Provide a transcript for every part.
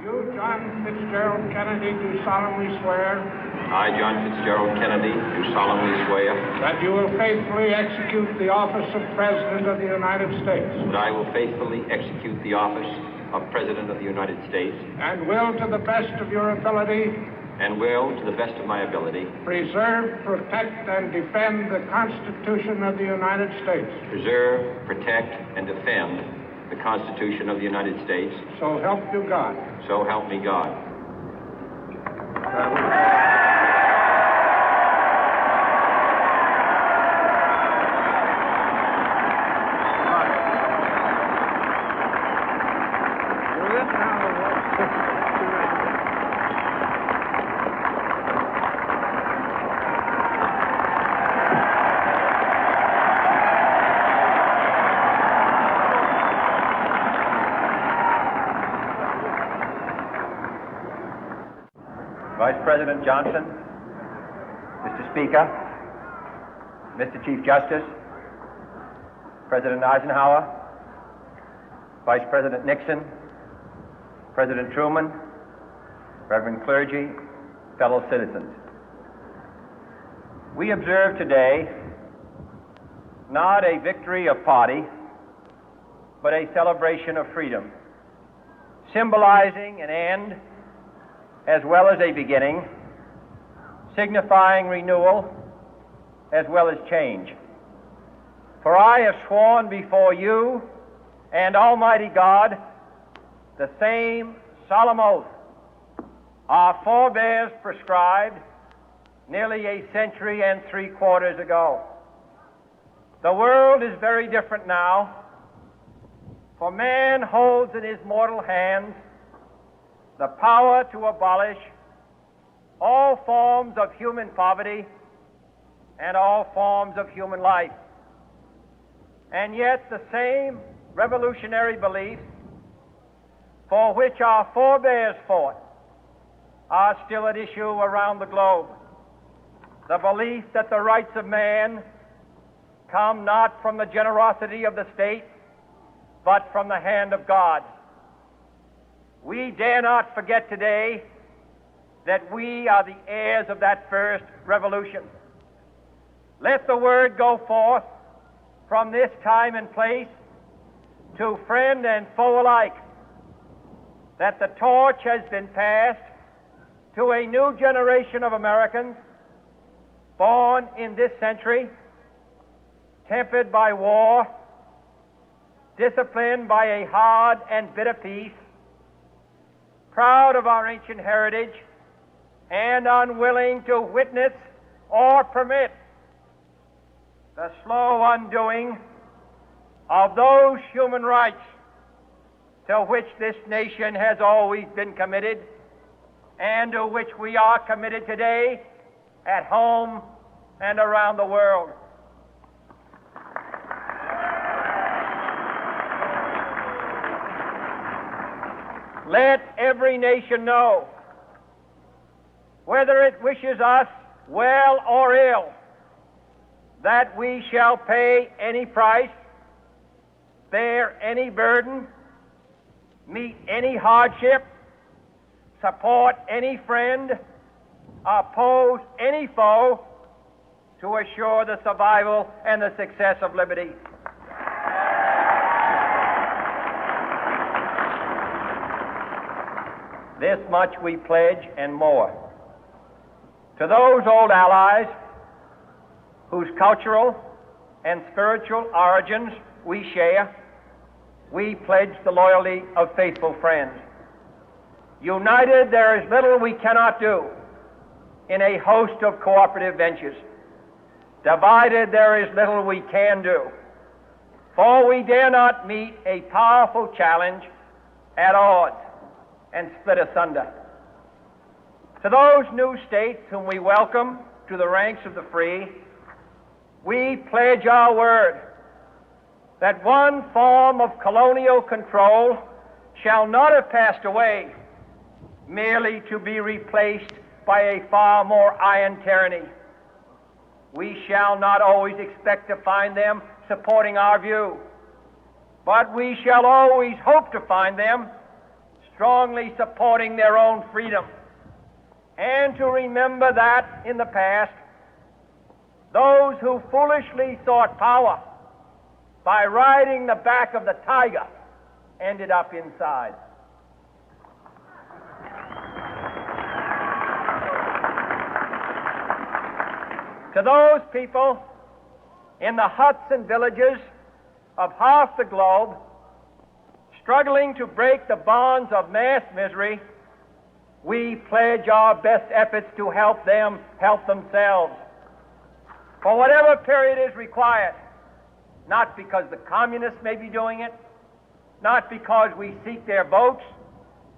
You, John Fitzgerald Kennedy, do solemnly swear I, John Fitzgerald Kennedy, do solemnly swear that you will faithfully execute the office of President of the United States that I will faithfully execute the office of President of the United States and will, to the best of your ability, and will, to the best of my ability, preserve, protect, and defend the Constitution of the United States. preserve, protect, and defend the Constitution of the United States. So help you God. So help me God. Vice President Johnson, Mr. Speaker, Mr. Chief Justice, President Eisenhower, Vice President Nixon, President Truman, Reverend clergy, fellow citizens. We observe today not a victory of party, but a celebration of freedom, symbolizing an end as well as a beginning, signifying renewal as well as change. For I have sworn before you and Almighty God the same solemn oath our forebears prescribed nearly a century and 3/4 ago. The world is very different now, for man holds in his mortal hands the power to abolish all forms of human poverty and all forms of human life. And yet the same revolutionary beliefs for which our forebears fought are still at issue around the globe. The belief that the rights of man come not from the generosity of the state, but from the hand of God. We dare not forget today that we are the heirs of that first revolution. Let the word go forth from this time and place to friend and foe alike that the torch has been passed to a new generation of Americans born in this century, tempered by war, disciplined by a hard and bitter peace, proud of our ancient heritage, and unwilling to witness or permit the slow undoing of those human rights to which this nation has always been committed and to which we are committed today at home and around the world. Let every nation know, whether it wishes us well or ill, that we shall pay any price, bear any burden, meet any hardship, support any friend, oppose any foe to assure the survival and the success of liberty. This much we pledge and more. To those old allies whose cultural and spiritual origins we share, we pledge the loyalty of faithful friends. United, there is little we cannot do in a host of cooperative ventures. Divided, there is little we can do, for we dare not meet a powerful challenge at odds and split asunder. To those new states whom we welcome to the ranks of the free, we pledge our word that one form of colonial control shall not have passed away, merely to be replaced by a far more iron tyranny. We shall not always expect to find them supporting our view, but we shall always hope to find them strongly supporting their own freedom, and to remember that in the past, those who foolishly sought power by riding the back of the tiger ended up inside. To those people in the huts and villages of half the globe struggling to break the bonds of mass misery, we pledge our best efforts to help them help themselves for whatever period is required, not because the communists may be doing it, not because we seek their votes,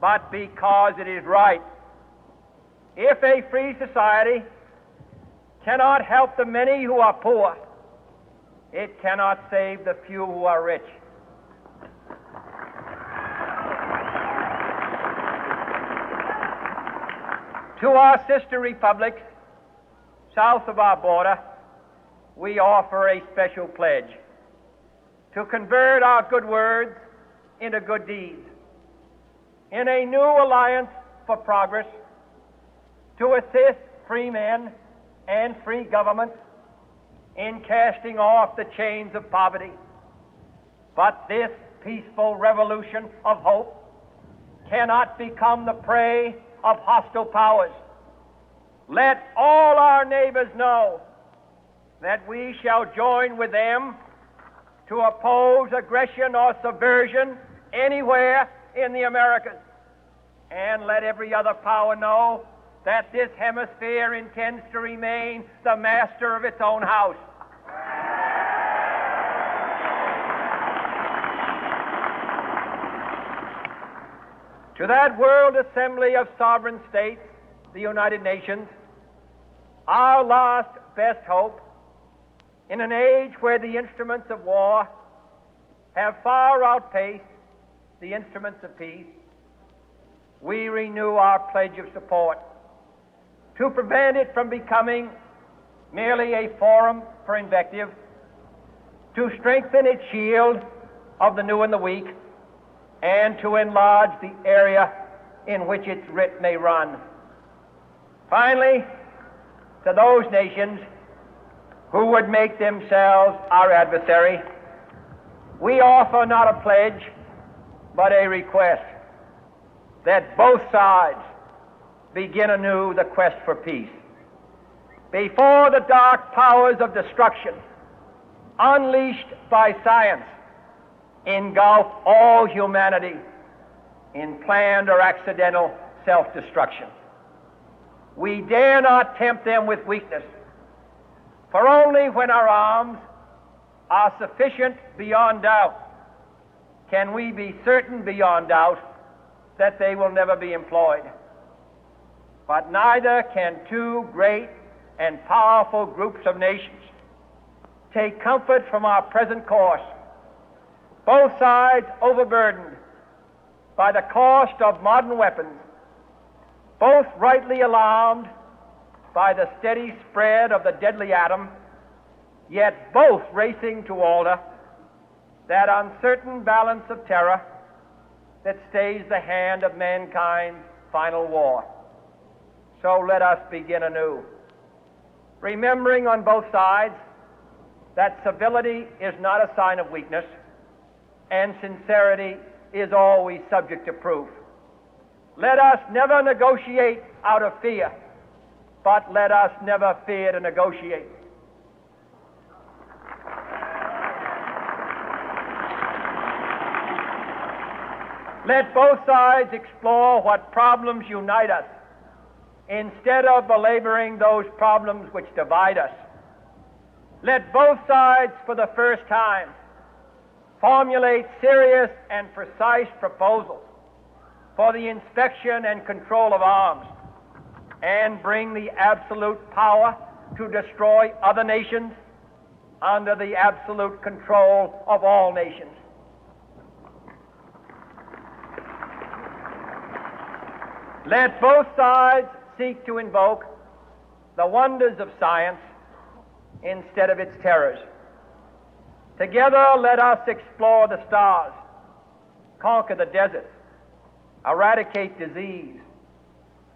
but because it is right. If a free society cannot help the many who are poor, it cannot save the few who are rich. To our sister republics south of our border, we offer a special pledge to convert our good words into good deeds, in a new alliance for progress, to assist free men and free governments in casting off the chains of poverty. But this peaceful revolution of hope cannot become the prey of hostile powers. Let all our neighbors know that we shall join with them to oppose aggression or subversion anywhere in the Americas. And let every other power know that this hemisphere intends to remain the master of its own house. To that World Assembly of Sovereign States, the United Nations, our last best hope, in an age where the instruments of war have far outpaced the instruments of peace, we renew our pledge of support to prevent it from becoming merely a forum for invective, to strengthen its shield of the new and the weak, and to enlarge the area in which its writ may run. Finally, to those nations who would make themselves our adversary, we offer not a pledge, but a request that both sides begin anew the quest for peace. Before the dark powers of destruction, unleashed by science, engulf all humanity in planned or accidental self-destruction, we dare not tempt them with weakness, for only when our arms are sufficient beyond doubt can we be certain beyond doubt that they will never be employed. But neither can two great and powerful groups of nations take comfort from our present course, both sides overburdened by the cost of modern weapons, both rightly alarmed by the steady spread of the deadly atom, yet both racing to alter that uncertain balance of terror that stays the hand of mankind's final war. So let us begin anew, remembering on both sides that civility is not a sign of weakness, and sincerity is always subject to proof. Let us never negotiate out of fear, but let us never fear to negotiate. Let both sides explore what problems unite us, instead of belaboring those problems which divide us. Let both sides, for the first time, formulate serious and precise proposals for the inspection and control of arms, and bring the absolute power to destroy other nations under the absolute control of all nations. Let both sides seek to invoke the wonders of science instead of its terrors. Together, let us explore the stars, conquer the deserts, eradicate disease,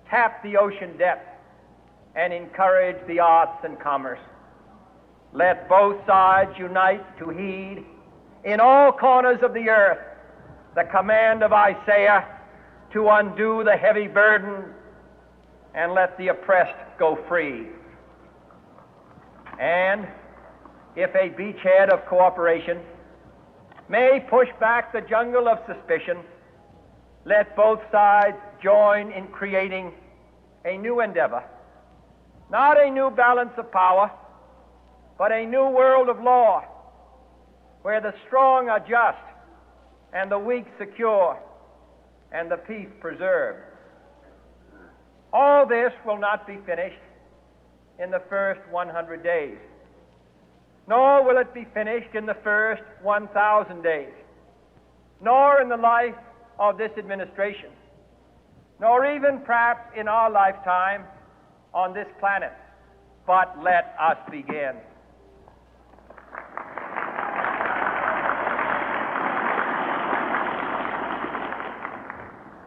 tap the ocean depth, and encourage the arts and commerce. Let both sides unite to heed in all corners of the earth the command of Isaiah to undo the heavy burden and let the oppressed go free. And if a beachhead of cooperation may push back the jungle of suspicion, let both sides join in creating a new endeavor, not a new balance of power, but a new world of law, where the strong are just and the weak secure and the peace preserved. All this will not be finished in the first 100 days, nor will it be finished in the first 1,000 days, nor in the life of this administration, nor even perhaps in our lifetime on this planet. But let us begin.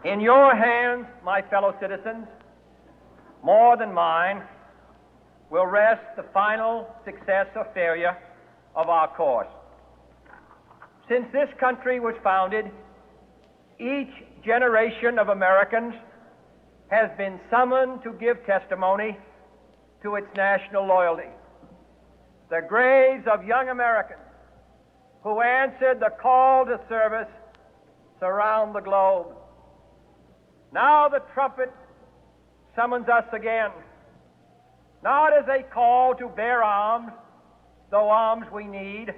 In your hands, my fellow citizens, more than mine, will rest the final success or failure of our course. Since this country was founded, each generation of Americans has been summoned to give testimony to its national loyalty. The graves of young Americans who answered the call to service surround the globe. Now the trumpet summons us again, not as a call to bear arms, though arms we need,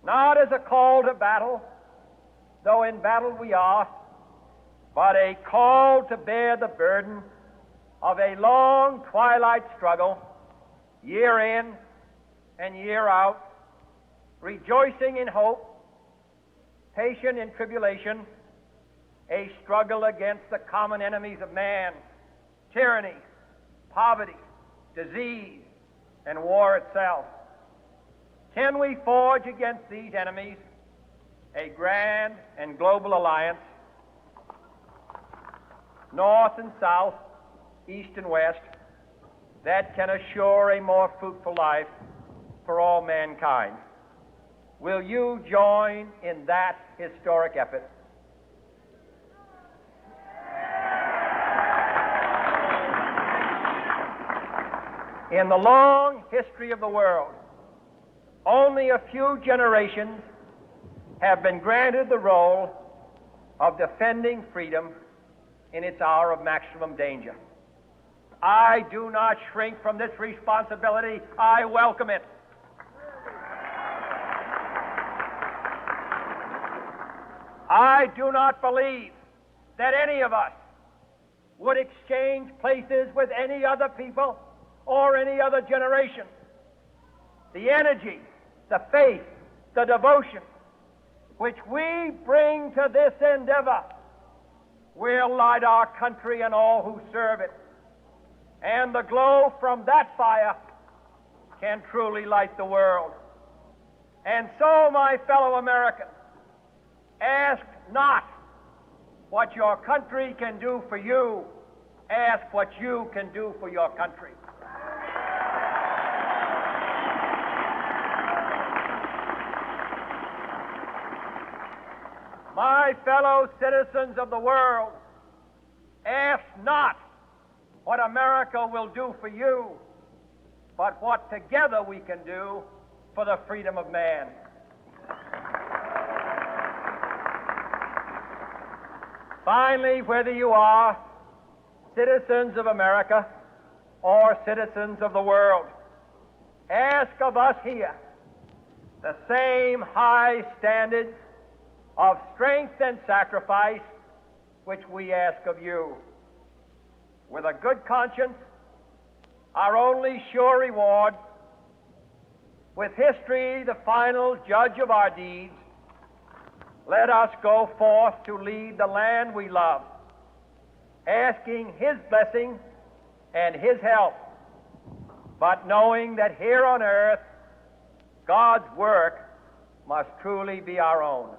not as a call to battle, though in battle we are, but a call to bear the burden of a long twilight struggle, year in and year out, rejoicing in hope, patient in tribulation, a struggle against the common enemies of man, tyranny, poverty, disease, and war itself. Can we forge against these enemies a grand and global alliance, north and south, east and west, that can assure a more fruitful life for all mankind? Will you join in that historic effort? In the long history of the world, only a few generations have been granted the role of defending freedom in its hour of maximum danger. I do not shrink from this responsibility. I welcome it. I do not believe that any of us would exchange places with any other people or any other generation. The energy, the faith, the devotion which we bring to this endeavor will light our country and all who serve it. And the glow from that fire can truly light the world. And so, my fellow Americans, ask not what your country can do for you. Ask what you can do for your country. My fellow citizens of the world, ask not what America will do for you, but what together we can do for the freedom of man. Finally, whether you are citizens of America or citizens of the world, ask of us here the same high standards of strength and sacrifice which we ask of you. With a good conscience, our only sure reward, with history the final judge of our deeds, let us go forth to lead the land we love, asking His blessing and His help, but knowing that here on earth God's work must truly be our own.